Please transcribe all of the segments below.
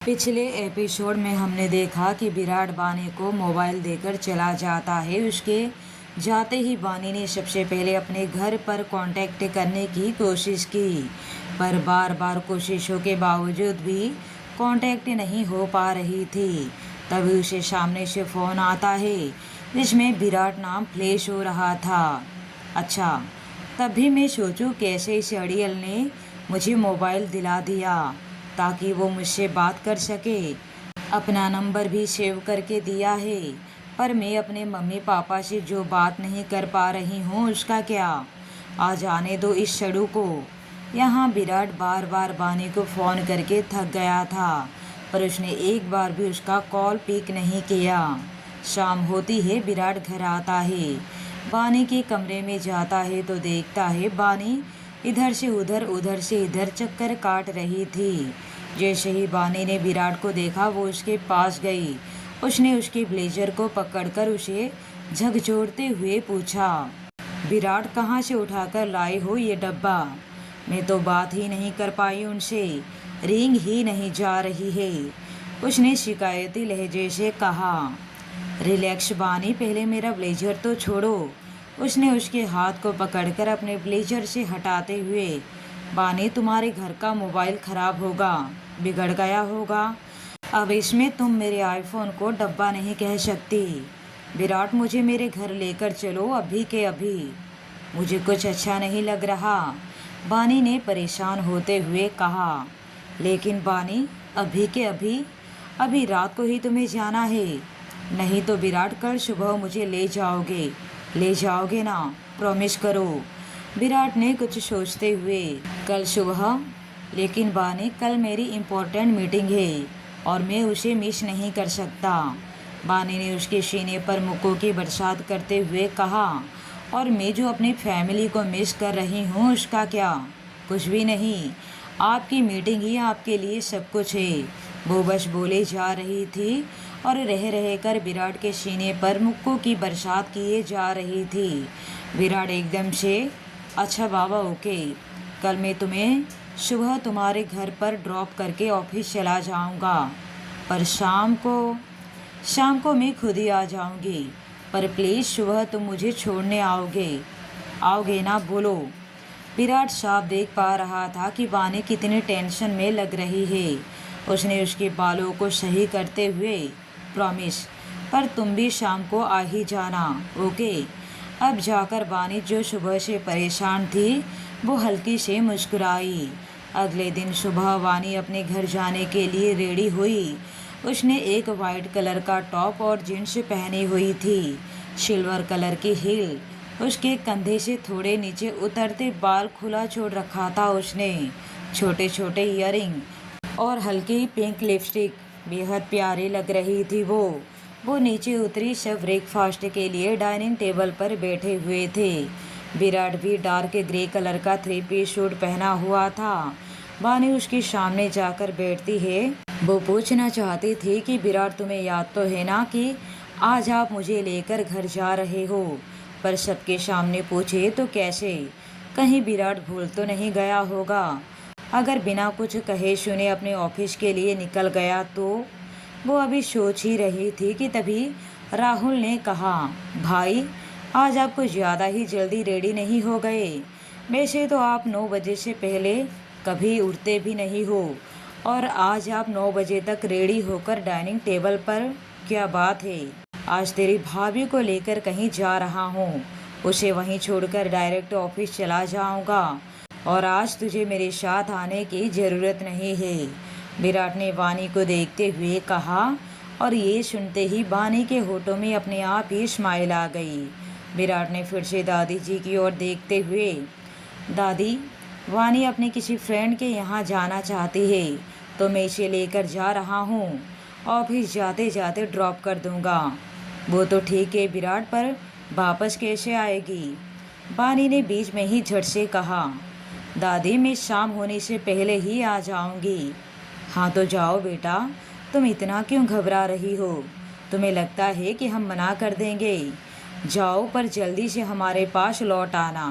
पिछले एपिसोड में हमने देखा कि विराट बानी को मोबाइल देकर चला जाता है। उसके जाते ही बानी ने सबसे पहले अपने घर पर कांटेक्ट करने की कोशिश की, पर बार बार कोशिशों के बावजूद भी कांटेक्ट नहीं हो पा रही थी। तभी उसे सामने से फ़ोन आता है जिसमें विराट नाम फ्लैश हो रहा था। अच्छा, तभी मैं सोचूं कैसे इस अड़ियल ने मुझे मोबाइल दिला दिया ताकि वो मुझसे बात कर सके। अपना नंबर भी सेव करके दिया है, पर मैं अपने मम्मी पापा से जो बात नहीं कर पा रही हूँ उसका क्या। आ जाने दो इस सड़ू को। यहाँ विराट बार बार बानी को फ़ोन करके थक गया था, पर उसने एक बार भी उसका कॉल पिक नहीं किया। शाम होती है, विराट घर आता है, बानी के कमरे में जाता है तो देखता है बानी इधर से उधर से इधर चक्कर काट रही थी। जैसे ही बानी ने विराट को देखा वो उसके पास गई। उसने उसके ब्लेजर को पकड़कर उसे झकझोरते हुए पूछा, विराट कहाँ से उठाकर लाए हो ये डब्बा? मैं तो बात ही नहीं कर पाई उनसे, रिंग ही नहीं जा रही है। उसने शिकायती लहजे से कहा। रिलैक्स बानी, पहले मेरा ब्लेजर तो छोड़ो। उसने उसके हाथ को पकड़कर अपने ब्लेजर से हटाते हुए, बानी तुम्हारे घर का मोबाइल खराब होगा, बिगड़ गया होगा। अब इसमें तुम मेरे आईफोन को डब्बा नहीं कह सकती। विराट, मुझे मेरे घर लेकर चलो अभी के अभी। मुझे कुछ अच्छा नहीं लग रहा, बानी ने परेशान होते हुए कहा। लेकिन बानी, अभी के अभी? अभी रात को ही तुम्हें जाना है। नहीं तो विराट, कल सुबह मुझे ले जाओगे ना? प्रॉमिस करो। विराट ने कुछ सोचते हुए, कल सुबह? लेकिन बानी, कल मेरी इम्पोर्टेंट मीटिंग है और मैं उसे मिस नहीं कर सकता। बानी ने उसके सीने पर मुक्कों की बरसात करते हुए कहा। और मैं जो अपनी फैमिली को मिस कर रही हूँ उसका क्या? कुछ भी नहीं। आपकी मीटिंग ही आपके लिए सब कुछ है। वो बस बोले जा रही थी और रह कर विराट के सीने पर मुक्कों की बरसात किए जा रही थी। विराट एकदम से, अच्छा बाबा, ओके, कल मैं तुम्हें सुबह तुम्हारे घर पर ड्रॉप करके ऑफिस चला जाऊंगा, पर शाम को मैं खुद ही आ जाऊंगी। पर प्लीज़ सुबह तुम मुझे छोड़ने आओगे ना? बोलो। विराट साफ देख पा रहा था कि बानी कितनी टेंशन में लग रही है। उसने उसके बालों को सही करते हुए, प्रॉमिस, पर तुम भी शाम को आ ही जाना, ओके? अब जाकर बानी, जो सुबह से परेशान थी, वो हल्की से मुस्कुराई। अगले दिन सुबह बानी अपने घर जाने के लिए रेडी हुई। उसने एक वाइट कलर का टॉप और जीन्स पहनी हुई थी, सिल्वर कलर की हील, उसके कंधे से थोड़े नीचे उतरते बाल खुला छोड़ रखा था उसने, छोटे छोटे ईयरिंग और हल्की पिंक लिपस्टिक बेहद प्यारी लग रही थी। वो नीचे उतरी। सब ब्रेकफास्ट के लिए डाइनिंग टेबल पर बैठे हुए थे। विराट भी डार्क ग्रे कलर का 3 पीस सूट पहना हुआ था। बानी उसके सामने जाकर बैठती है। वो पूछना चाहती थी कि विराट, तुम्हें याद तो है ना कि आज आप मुझे लेकर घर जा रहे हो? पर सबके सामने पूछे तो कैसे? कहीं विराट भूल तो नहीं गया होगा? अगर बिना कुछ कहे सुने अपने ऑफिस के लिए निकल गया तो? वो अभी सोच ही रही थी कि तभी राहुल ने कहा, भाई, आज आप कुछ ज़्यादा ही जल्दी रेडी नहीं हो गए। वैसे तो आप 9 बजे से पहले कभी उठते भी नहीं हो, और आज आप 9 बजे तक रेडी होकर डाइनिंग टेबल पर, क्या बात है? आज तेरी भाभी को लेकर कहीं जा रहा हूँ, उसे वहीं छोड़कर डायरेक्ट ऑफिस चला जाऊँगा, और आज तुझे मेरे साथ आने की ज़रूरत नहीं है, विराट ने बानी को देखते हुए कहा। और ये सुनते ही बानी के होठों में अपने आप ही स्माइल आ गई। विराट ने फिर से दादी जी की ओर देखते हुए, दादी, वानी अपने किसी फ्रेंड के यहाँ जाना चाहती है तो मैं इसे लेकर जा रहा हूँ, ऑफिस जाते जाते ड्रॉप कर दूँगा। वो तो ठीक है विराट, पर वापस कैसे आएगी? बानी ने बीच में ही झट से कहा। दादी, मैं शाम होने से पहले ही आ जाऊँगी। हाँ तो जाओ बेटा, तुम इतना क्यों घबरा रही हो? तुम्हें लगता है कि हम मना कर देंगे? जाओ, पर जल्दी से हमारे पास लौट आना।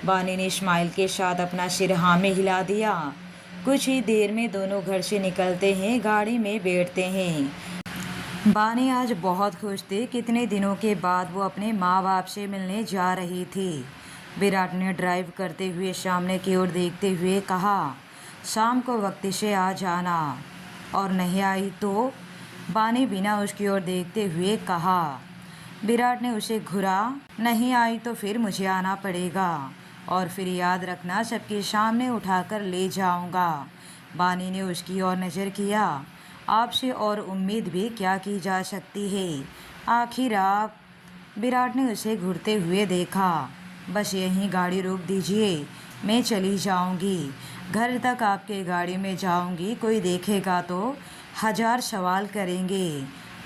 बानी ने स्माइल के साथ अपना सिर हाँ में हिला दिया। कुछ ही देर में दोनों घर से निकलते हैं, गाड़ी में बैठते हैं। बानी आज बहुत खुश थी। कितने दिनों के बाद वो अपने माँ बाप से मिलने जा रही थी। विराट ने ड्राइव करते हुए सामने की ओर देखते हुए कहा, शाम को वक्त से आ जाना, और नहीं आई तो? बानी बिना उसकी ओर देखते हुए कहा। विराट ने उसे घुरा, नहीं आई तो फिर मुझे आना पड़ेगा, और फिर याद रखना सबके सामने उठाकर ले जाऊंगा। बानी ने उसकी ओर नज़र किया। आपसे और उम्मीद भी क्या की जा सकती है, आखिर आप? विराट ने उसे घूरते हुए देखा। बस यहीं गाड़ी रोक दीजिए, मैं चली जाऊंगी। घर तक आपके गाड़ी में जाऊंगी, कोई देखेगा तो 1000 सवाल करेंगे।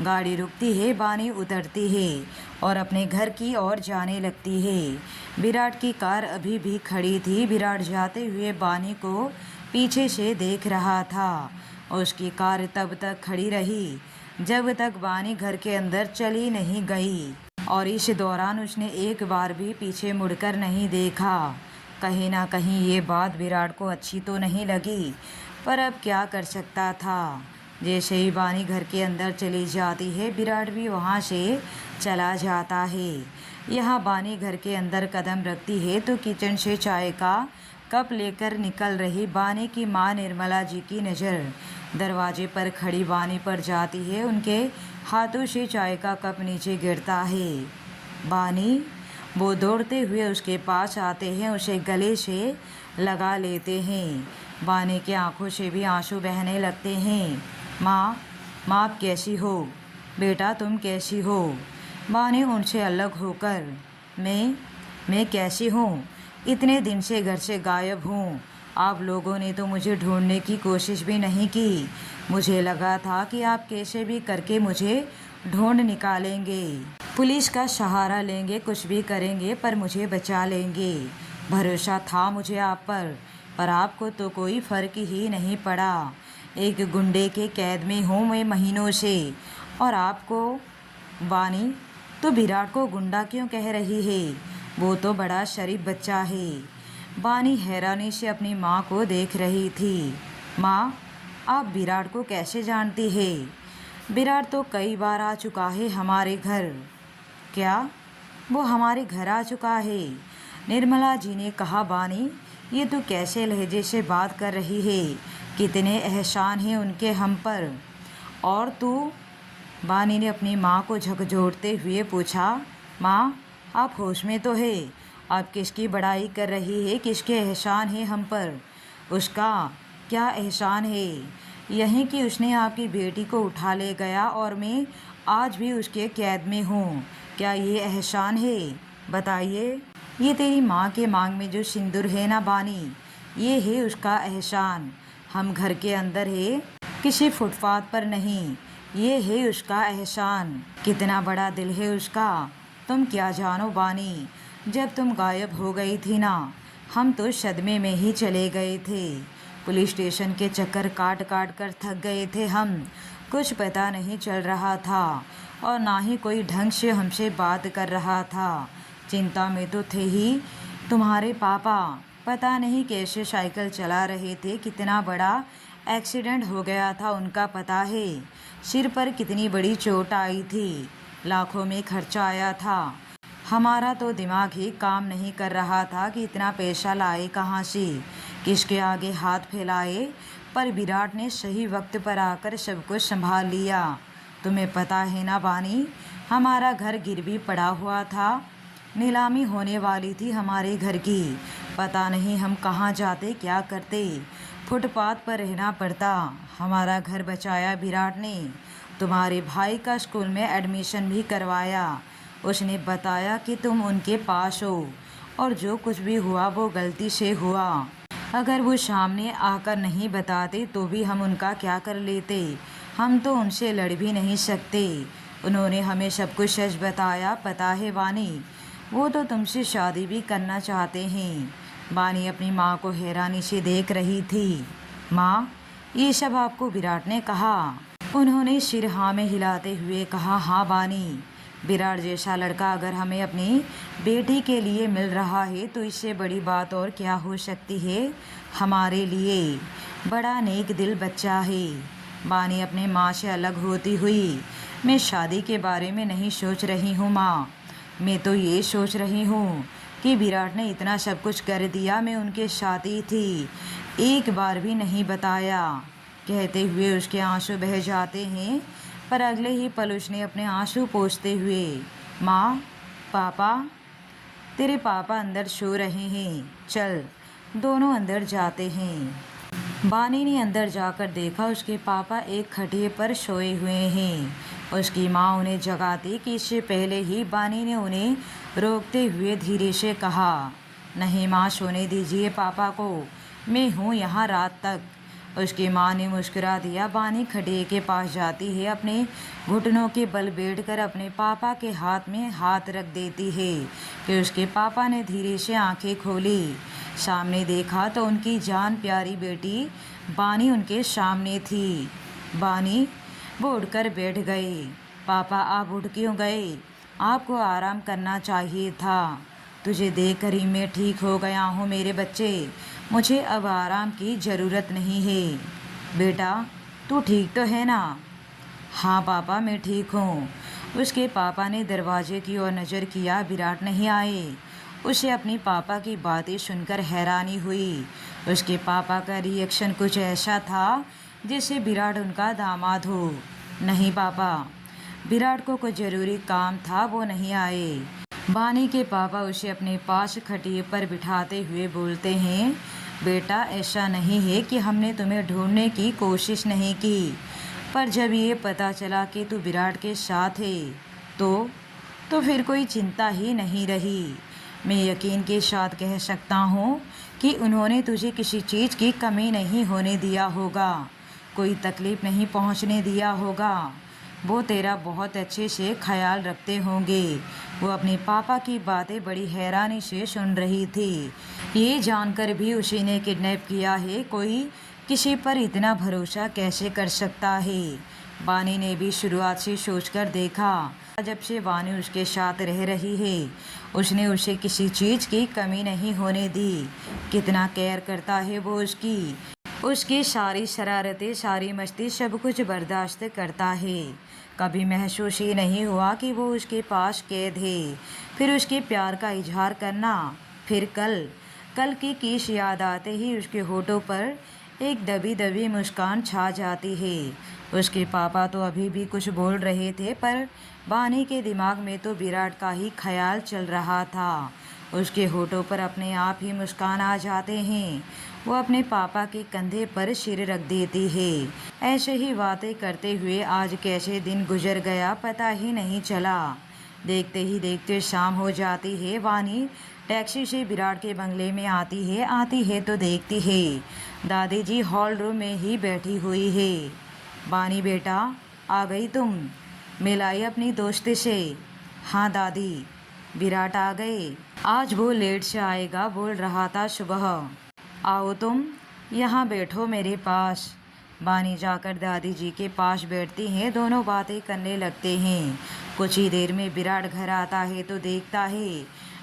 गाड़ी रुकती है, बानी उतरती है और अपने घर की ओर जाने लगती है। विराट की कार अभी भी खड़ी थी। विराट जाते हुए बानी को पीछे से देख रहा था। उसकी कार तब तक खड़ी रही जब तक बानी घर के अंदर चली नहीं गई, और इस दौरान उसने एक बार भी पीछे मुड़कर नहीं देखा। कहीं ना कहीं ये बात विराट को अच्छी तो नहीं लगी, पर अब क्या कर सकता था। जैसे ही बानी घर के अंदर चली जाती है, विराट भी वहाँ से चला जाता है। यहाँ बानी घर के अंदर कदम रखती है तो किचन से चाय का कप लेकर निकल रही बानी की माँ निर्मला जी की नज़र दरवाजे पर खड़ी बानी पर जाती है। उनके हाथों से चाय का कप नीचे गिरता है। बानी, वो दौड़ते हुए उसके पास आते हैं, उसे गले से लगा लेते हैं। बानी की आंखों से भी आंसू बहने लगते हैं। माँ, आप कैसी हो? बेटा तुम कैसी हो? बानी उनसे अलग होकर, मैं कैसी हूँ? इतने दिन से घर से गायब हूँ। आप लोगों ने तो मुझे ढूंढने की कोशिश भी नहीं की। मुझे लगा था कि आप कैसे भी करके मुझे ढूंढ निकालेंगे, पुलिस का सहारा लेंगे, कुछ भी करेंगे पर मुझे बचा लेंगे। भरोसा था मुझे आप पर आपको तो कोई फ़र्क ही नहीं पड़ा। एक गुंडे के कैद में हूँ मैं महीनों से, और आपको? बानी, तो विराट को गुंडा क्यों कह रही है? वो तो बड़ा शरीफ बच्चा है। बानी हैरानी से अपनी माँ को देख रही थी। माँ, आप विराट को कैसे जानती है? विराट तो कई बार आ चुका है हमारे घर। क्या? वो हमारे घर आ चुका है? निर्मला जी ने कहा। बानी, ये तू कैसे लहजे से बात कर रही है? कितने एहसान हैं उनके हम पर। और तू? बानी ने अपनी माँ को झकझोरते हुए पूछा। माँ, आप होश में तो है? आप किसकी बड़ाई कर रही है? किसके एहसान है हम पर? उसका क्या एहसान है? यहीं कि उसने आपकी बेटी को उठा ले गया और मैं आज भी उसके कैद में हूँ। क्या ये एहसान है? बताइए। ये तेरी माँ के मांग में जो सिंदूर है ना बानी, ये है उसका एहसान। हम घर के अंदर है, किसी फुटपाथ पर नहीं। ये है उसका एहसान। कितना बड़ा दिल है उसका। तुम क्या जानो बानी, जब तुम गायब हो गई थी ना, हम तो सदमे में ही चले गए थे। पुलिस स्टेशन के चक्कर काट काट कर थक गए थे हम। कुछ पता नहीं चल रहा था और ना ही कोई ढंग से हमसे बात कर रहा था। चिंता में तो थे ही। तुम्हारे पापा पता नहीं कैसे साइकिल चला रहे थे, कितना बड़ा एक्सीडेंट हो गया था उनका पता है। सिर पर कितनी बड़ी चोट आई थी, लाखों में खर्चा आया था। हमारा तो दिमाग ही काम नहीं कर रहा था कि इतना पैसा लाए कहाँ से, किसके आगे हाथ फैलाए। पर विराट ने सही वक्त पर आकर सब कुछ संभाल लिया। तुम्हें पता है ना बानी, हमारा घर गिरवी पड़ा हुआ था। नीलामी होने वाली थी हमारे घर की। पता नहीं हम कहाँ जाते, क्या करते। फुटपाथ पर रहना पड़ता। हमारा घर बचाया विराट ने। तुम्हारे भाई का स्कूल में एडमिशन भी करवाया। उसने बताया कि तुम उनके पास हो और जो कुछ भी हुआ वो गलती से हुआ। अगर वो सामने आकर नहीं बताते तो भी हम उनका क्या कर लेते। हम तो उनसे लड़ भी नहीं सकते। उन्होंने हमें सब कुछ सच बताया। पता है बानी, वो तो तुमसे शादी भी करना चाहते हैं। बानी अपनी माँ को हैरानी से देख रही थी। माँ, ये सब आपको विराट ने कहा? उन्होंने सिर हाँ में हिलाते हुए कहा। हाँ बानी, विराट जैसा लड़का अगर हमें अपनी बेटी के लिए मिल रहा है तो इससे बड़ी बात और क्या हो सकती है हमारे लिए। बड़ा नेक दिल बच्चा है। बानी अपने माँ से अलग होती हुई, मैं शादी के बारे में नहीं सोच रही हूँ माँ। मैं तो ये सोच रही हूँ कि विराट ने इतना सब कुछ कर दिया, मैं उनके साथी थी, एक बार भी नहीं बताया। कहते हुए उसके आंसू बह जाते हैं, पर अगले ही पल उसने अपने आंसू पोंछते हुए, माँ, पापा, तेरे पापा अंदर सो रहे हैं, चल दोनों अंदर जाते हैं। बानी ने अंदर जाकर देखा उसके पापा एक खटिए पर सोए हुए हैं। उसकी माँ उन्हें जगाती कि इससे पहले ही बानी ने उन्हें रोकते हुए धीरे से कहा, नहीं माँ, सोने दीजिए पापा को, मैं हूँ यहाँ रात तक। उसकी माँ ने मुस्कुरा दिया। बानी खटिए के पास जाती है, अपने घुटनों के बल बैठकर अपने पापा के हाथ में हाथ रख देती है कि उसके पापा ने धीरे से आंखें खोली। सामने देखा तो उनकी जान प्यारी बेटी बानी उनके सामने थी। बानी वो उठकर बैठ गए। पापा, आप उठ क्यों गए? आपको आराम करना चाहिए था। तुझे देखकर ही मैं ठीक हो गया हूँ मेरे बच्चे, मुझे अब आराम की ज़रूरत नहीं है। बेटा, तू ठीक तो है ना? हाँ पापा, मैं ठीक हूँ। उसके पापा ने दरवाजे की ओर नज़र किया, विराट नहीं आए। उसे अपनी पापा की बातें सुनकर हैरानी हुई। उसके पापा का रिएक्शन कुछ ऐसा था जैसे विराट उनका दामाद हो। नहीं पापा, विराट को कुछ ज़रूरी काम था, वो नहीं आए। बानी के पापा उसे अपने पास खटिए पर बिठाते हुए बोलते हैं, बेटा, ऐसा नहीं है कि हमने तुम्हें ढूंढने की कोशिश नहीं की, पर जब ये पता चला कि तू विराट के साथ है तो फिर कोई चिंता ही नहीं रही। मैं यकीन के साथ कह सकता हूँ कि उन्होंने तुझे किसी चीज़ की कमी नहीं होने दिया होगा, कोई तकलीफ़ नहीं पहुँचने दिया होगा। वो तेरा बहुत अच्छे से ख्याल रखते होंगे। वो अपने पापा की बातें बड़ी हैरानी से सुन रही थी। ये जानकर भी उसी ने किडनैप किया है, कोई किसी पर इतना भरोसा कैसे कर सकता है? बानी ने भी शुरुआत से सोचकर देखा। जब से बानी उसके साथ रह रही है, उसने उसे किसी चीज़ की कमी नहीं होने दी। कितना केयर करता है वो उसकी सारी शरारतें, सारी मस्ती, सब कुछ बर्दाश्त करता है। कभी महसूस ही नहीं हुआ कि वो उसके पास कैद है। फिर उसके प्यार का इजहार करना, फिर कल की किस याद आते ही उसके होठों पर एक दबी दबी मुस्कान छा जाती है। उसके पापा तो अभी भी कुछ बोल रहे थे, पर बानी के दिमाग में तो विराट का ही ख्याल चल रहा था। उसके होठों पर अपने आप ही मुस्कान आ जाते हैं। वो अपने पापा के कंधे पर सिर रख देती है। ऐसे ही बातें करते हुए आज कैसे दिन गुजर गया पता ही नहीं चला। देखते ही देखते शाम हो जाती है। वानी टैक्सी से विराट के बंगले में आती है तो देखती है दादी जी हॉल रूम में ही बैठी हुई है। बानी बेटा, आ गई तुम? मिलाई अपनी दोस्त से? हाँ दादी, विराट आ गए। आज वो लेट से आएगा बोल रहा था सुबह। आओ तुम यहाँ बैठो मेरे पास। बानी जाकर दादी जी के पास बैठती हैं। दोनों बातें करने लगते हैं। कुछ ही देर में विराट घर आता है तो देखता है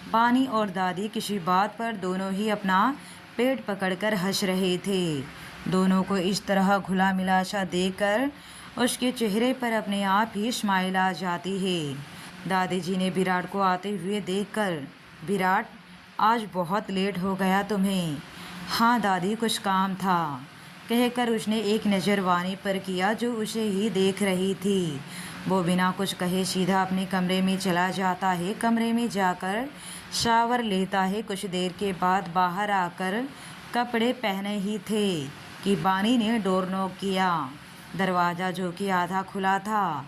बानी और दादी किसी बात पर दोनों ही अपना पेट पकड़कर हंस रहे थे। दोनों को इस तरह घुला मिला सा देखकर उसके चेहरे पर अपने आप ही स्माइल आ जाती है। दादी जी ने विराट को आते हुए देखकर, विराट, आज बहुत लेट हो गया तुम्हें। हाँ दादी, कुछ काम था, कहकर उसने एक नज़र वानी पर किया जो उसे ही देख रही थी। वो बिना कुछ कहे सीधा अपने कमरे में चला जाता है। कमरे में जाकर शावर लेता है। कुछ देर के बाद बाहर आकर कपड़े पहने ही थे कि बानी ने डोर नॉक किया। दरवाज़ा जो कि आधा खुला था।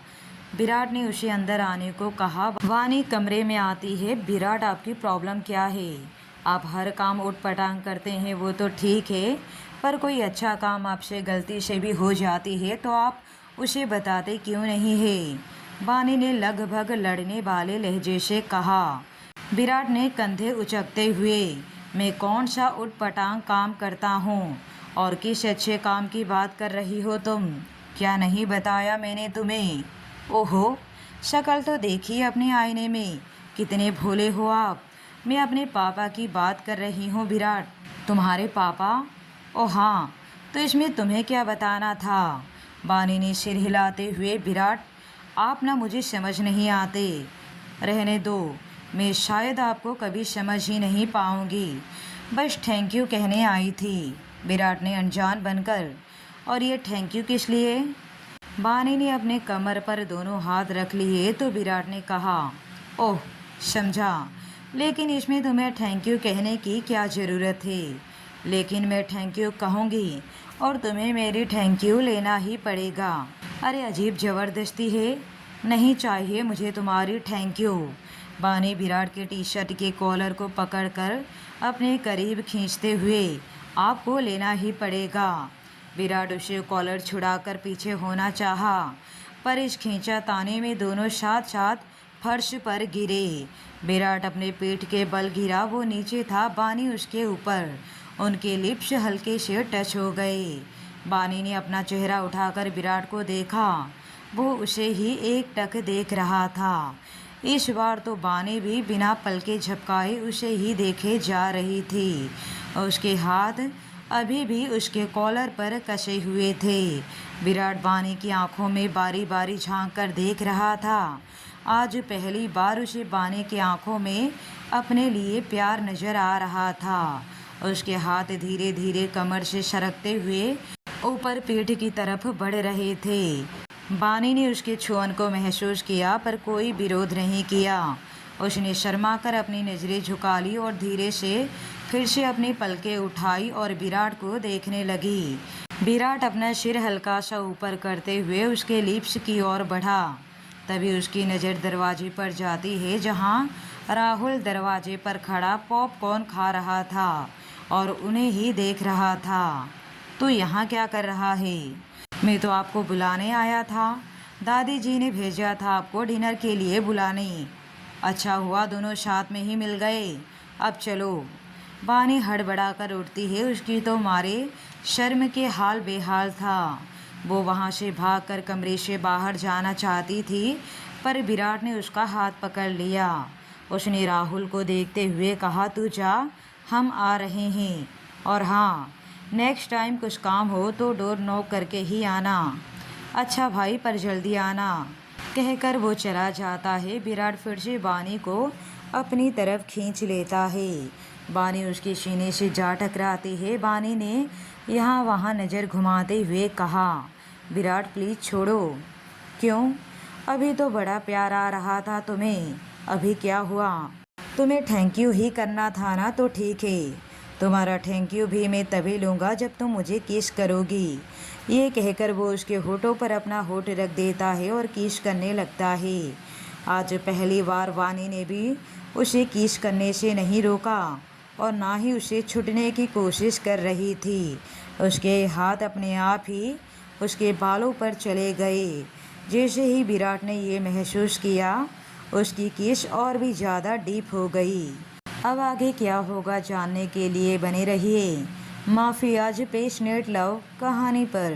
विराट ने उसे अंदर आने को कहा। वानी कमरे में आती है। विराट, आपकी प्रॉब्लम क्या है? आप हर काम उठपटांग करते हैं वो तो ठीक है, पर कोई अच्छा काम आपसे गलती से भी हो जाती है तो आप उसे बताते क्यों नहीं है? बानी ने लगभग लड़ने वाले लहजे से कहा। विराट ने कंधे उचकते हुए, मैं कौन सा उठपटांग काम करता हूँ और किस अच्छे काम की बात कर रही हो तुम? क्या नहीं बताया मैंने तुम्हें? ओहो, शक्ल तो देखिए अपने आईने में, कितने भोले हो आप। मैं अपने पापा की बात कर रही हूँ विराट। तुम्हारे पापा? ओ हाँ, तो इसमें तुम्हें क्या बताना था? बानी ने सिर हिलाते हुए, विराट आप ना मुझे समझ नहीं आते। रहने दो, मैं शायद आपको कभी समझ ही नहीं पाऊंगी। बस थैंक यू कहने आई थी, विराट ने अनजान बनकर। और ये थैंक यू किस लिए? बानी ने अपने कमर पर दोनों हाथ रख लिए तो विराट ने कहा, ओह समझा, लेकिन इसमें तुम्हें थैंक यू कहने की क्या ज़रूरत है? लेकिन मैं थैंक यू कहूँगी और तुम्हें मेरी थैंक यू लेना ही पड़ेगा। अरे अजीब ज़बरदस्ती है। नहीं चाहिए मुझे तुम्हारी थैंक यू। बानी विराट के टी शर्ट के कॉलर को पकड़कर अपने करीब खींचते हुए, आपको लेना ही पड़ेगा। विराट उसे कॉलर छुड़ाकर पीछे होना चाहा, पर इस खींचातानी में दोनों साथ साथ फर्श पर गिरे। विराट अपने पीठ के बल गिरा, वो नीचे था, बानी उसके ऊपर। उनके लिप्स हल्के से टच हो गए। बानी ने अपना चेहरा उठाकर विराट को देखा। वो उसे ही एक टक देख रहा था। इस बार तो बानी भी बिना पलके झपकाए उसे ही देखे जा रही थी। उसके हाथ अभी भी उसके कॉलर पर कसे हुए थे। विराट बानी की आंखों में बारी बारी झांक कर देख रहा था। आज पहली बार उसे बानी की आंखों में अपने लिए प्यार नजर आ रहा था। उसके हाथ धीरे धीरे कमर से सरकते हुए ऊपर पीठ की तरफ बढ़ रहे थे। बानी ने उसके छुअन को महसूस किया, पर कोई विरोध नहीं किया। उसने शर्माकर अपनी नज़रें झुका ली और धीरे से फिर से अपनी पलकें उठाई और विराट को देखने लगी। विराट अपना सिर हल्का सा ऊपर करते हुए उसके लिप्स की ओर बढ़ा। तभी उसकी नज़र दरवाजे पर जाती है, जहां राहुल दरवाजे पर खड़ा पॉपकॉर्न खा रहा था और उन्हें ही देख रहा था। तो यहाँ क्या कर रहा है? मैं तो आपको बुलाने आया था। दादी जी ने भेजा था आपको डिनर के लिए बुलाने। अच्छा हुआ दोनों साथ में ही मिल गए। अब चलो। बानी हड़बड़ा कर उठती है। उसकी तो मारे शर्म के हाल बेहाल था। वो वहाँ से भागकर कमरे से बाहर जाना चाहती थी, पर विराट ने उसका हाथ पकड़ लिया। उसने राहुल को देखते हुए कहा, तू जा, हम आ रहे हैं। और हाँ, नेक्स्ट टाइम कुछ काम हो तो डोर नॉक करके ही आना। अच्छा भाई, पर जल्दी आना, कहकर वो चला जाता है। विराट फिर से बानी को अपनी तरफ खींच लेता है। बानी उसके सीने से जा टकराती है। बानी ने यहाँ वहाँ नज़र घुमाते हुए कहा, विराट प्लीज़ छोड़ो। क्यों? अभी तो बड़ा प्यार आ रहा था तुम्हें। अभी क्या हुआ? तुम्हें थैंक यू ही करना था ना, तो ठीक है। तुम्हारा थैंक यू भी मैं तभी लूँगा जब तुम मुझे किस करोगी। ये कहकर वो उसके होठों पर अपना होठ रख देता है और किस करने लगता है। आज पहली बार बानी ने भी उसे किस करने से नहीं रोका और ना ही उसे छूटने की कोशिश कर रही थी। उसके हाथ अपने आप ही उसके बालों पर चले गए। जैसे ही विराट ने ये महसूस किया, उसकी किस और भी ज़्यादा डीप हो गई। अब आगे क्या होगा जानने के लिए बने रहिए माफियाज पैशनेट लव कहानी पर।